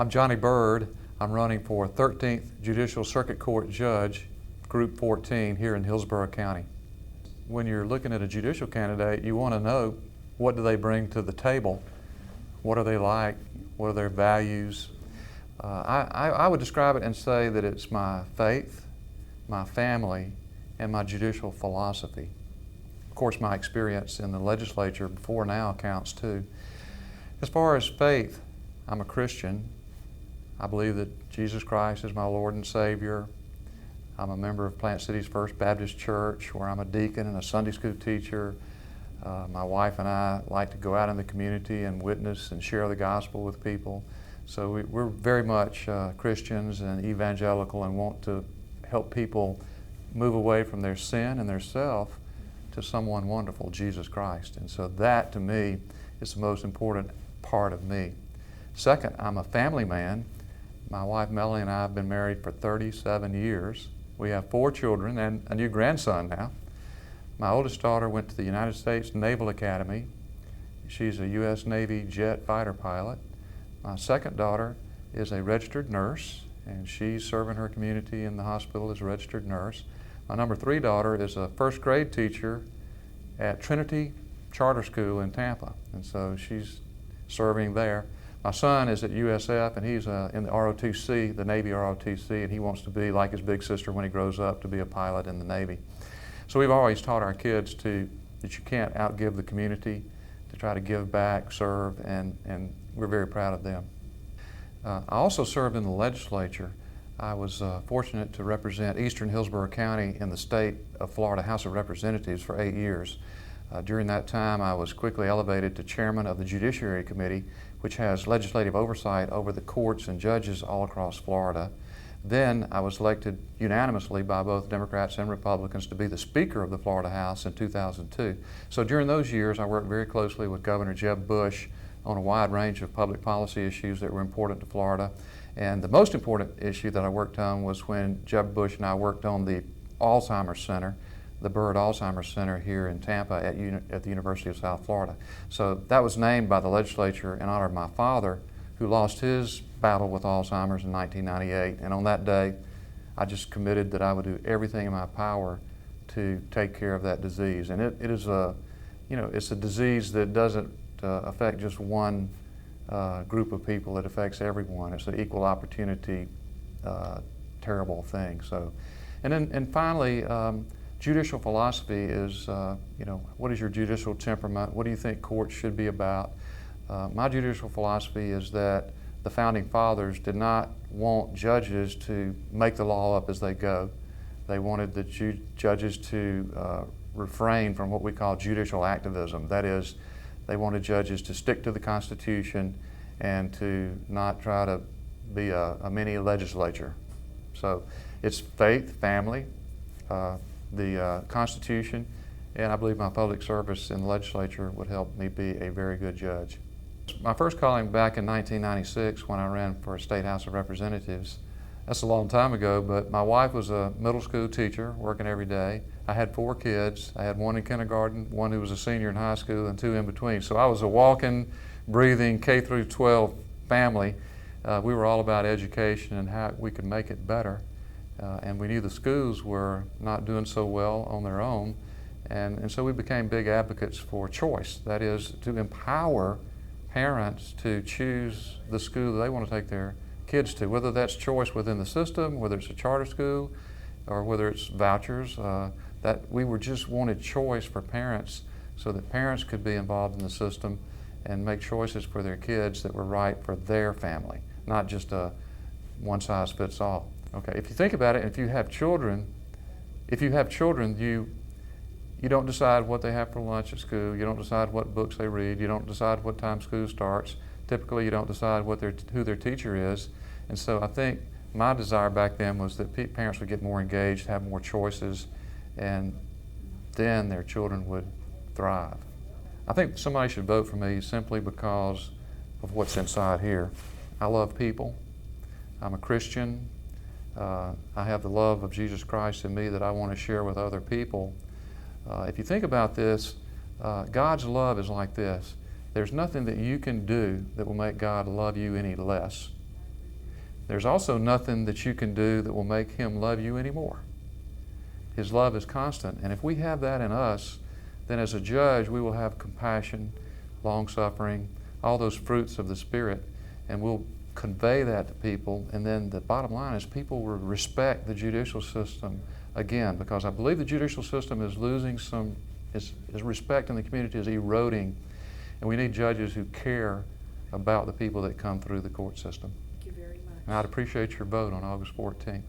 I'm Johnny Byrd. I'm running for 13th Judicial Circuit Court Judge, Group 14 here in Hillsborough County. When you're looking at a judicial candidate, you want to know what do they bring to the table, what are they like, what are their values. I would describe it and say that it's my faith, my family, and my judicial philosophy. Of course, my experience in the legislature before now counts too. As far as faith, I'm a Christian. I believe that Jesus Christ is my Lord and Savior. I'm a member of Plant City's First Baptist Church, where I'm a deacon and a Sunday school teacher. My wife and I like to go out in the community and witness and share the gospel with people. So we're very much Christians and evangelical and want to help people move away from their sin and their self to someone wonderful, Jesus Christ. And so that, to me, is the most important part of me. Second, I'm a family man. My wife Melanie and I have been married for 37 years. We have 4 children and a new grandson now. My oldest daughter went to the United States Naval Academy. She's a U.S. Navy jet fighter pilot. My second daughter is a registered nurse, and she's serving her community in the hospital as a registered nurse. My number 3 daughter is a first grade teacher at Trinity Charter School in Tampa, and so she's serving there. My son is at USF, and he's in the ROTC, the Navy ROTC, and he wants to be like his big sister when he grows up, to be a pilot in the Navy. So we've always taught our kids that you can't outgive the community, to try to give back, serve, and we're very proud of them. I also served in the legislature. I was fortunate to represent Eastern Hillsborough County in the state of Florida House of Representatives for 8 years. During that time, I was quickly elevated to chairman of the Judiciary Committee, which has legislative oversight over the courts and judges all across Florida. Then I was elected unanimously by both Democrats and Republicans to be the Speaker of the Florida House in 2002. So during those years, I worked very closely with Governor Jeb Bush on a wide range of public policy issues that were important to Florida. And the most important issue that I worked on was when Jeb Bush and I worked on the Alzheimer's Center, the Byrd Alzheimer's Center here in Tampa at the University of South Florida. So that was named by the legislature in honor of my father, who lost his battle with Alzheimer's in 1998. And on that day, I just committed that I would do everything in my power to take care of that disease. And it is it's a disease that doesn't affect just one group of people. It affects everyone. It's an equal opportunity, terrible thing. So, and finally, judicial philosophy is, what is your judicial temperament? What do you think courts should be about? My judicial philosophy is that the Founding Fathers did not want judges to make the law up as they go. They wanted the judges to refrain from what we call judicial activism. That is, they wanted judges to stick to the Constitution and to not try to be a mini legislature. So it's faith, family, the Constitution, and I believe my public service in the legislature would help me be a very good judge. My first calling back in 1996 when I ran for a State House of Representatives. That's a long time ago, but my wife was a middle school teacher working every day. I had 4 kids. I had 1 in kindergarten, 1 who was a senior in high school, and 2 in between. So I was a walking, breathing K through 12 family. We were all about education and how we could make it better. And we knew the schools were not doing so well on their own. And so we became big advocates for choice. That is, to empower parents to choose the school that they want to take their kids to, whether that's choice within the system, whether it's a charter school, or whether it's vouchers. That we just wanted choice for parents so that parents could be involved in the system and make choices for their kids that were right for their family, not just a one-size-fits-all. Okay, if you think about it, if you have children, you don't decide what they have for lunch at school. You don't decide what books they read. You don't decide what time school starts. Typically, you don't decide who their teacher is. And so I think my desire back then was that parents would get more engaged, have more choices, and then their children would thrive. I think somebody should vote for me simply because of what's inside here. I love people. I'm a Christian. I have the love of Jesus Christ in me that I want to share with other people. If you think about this, God's love is like this. There's nothing that you can do that will make God love you any less. there's also nothing that you can do that will make him love you anymore. His love is constant, and if we have that in us, then as a judge we will have compassion, long-suffering, all those fruits of the Spirit, and we'll convey that to people. And then the bottom line is people will respect the judicial system again, because I believe the judicial system is losing his respect in the community is eroding, and we need judges who care about the people that come through the court system. Thank you very much. And I'd appreciate your vote on August 14th.